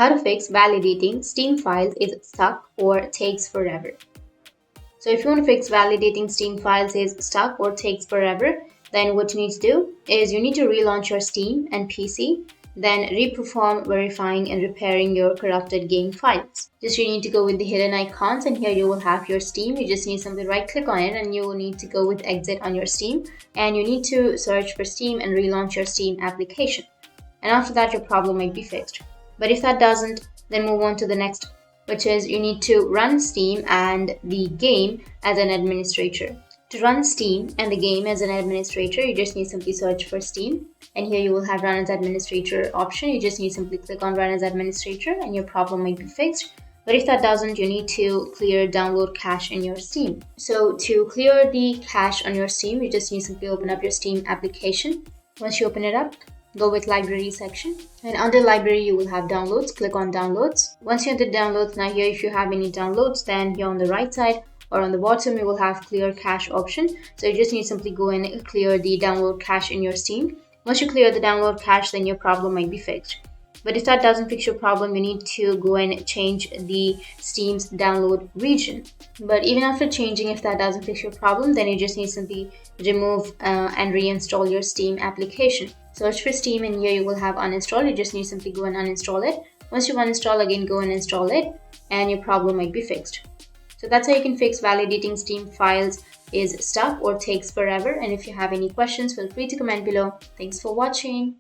How to fix validating Steam files is stuck or takes forever. So if you want to fix validating Steam files is stuck or takes forever, then what you need to do is you need to relaunch your Steam and PC, then reperform verifying and repairing your corrupted game files. Just you need to go with the hidden icons, and here you will have your Steam. You just need to simply right click on it, and you will need to go with exit on your Steam, and you need to search for Steam and relaunch your Steam application. And after that, your problem might be fixed. But if that doesn't, then move on to the next, which is you need to run Steam and the game as an administrator. To run Steam and the game as an administrator, you just need to simply search for Steam, and here you will have run as administrator option. You just need to simply click on run as administrator and your problem might be fixed. But if that doesn't, you need to clear download cache in your Steam. So to clear the cache on your Steam, you just need to simply open up your Steam application. Once you open it up, go with library section, and under library you will have downloads. Click on downloads. Once you're in the downloads, now here if you have any downloads, then here on the right side or on the bottom you will have clear cache option. So you just need to simply go and clear the download cache in your Steam. Once you clear the download cache, then your problem might be fixed. But if that doesn't fix your problem, you need to go and change the Steam's download region. But even after changing, if that doesn't fix your problem, then you just need to simply remove and reinstall your Steam application. Search for Steam, and here you will have uninstall. You just need to simply go and uninstall it. Once you uninstall, again go and install it, and your problem might be fixed. So that's how you can fix validating Steam files is stuck or takes forever. And if you have any questions, feel free to comment below. Thanks for watching.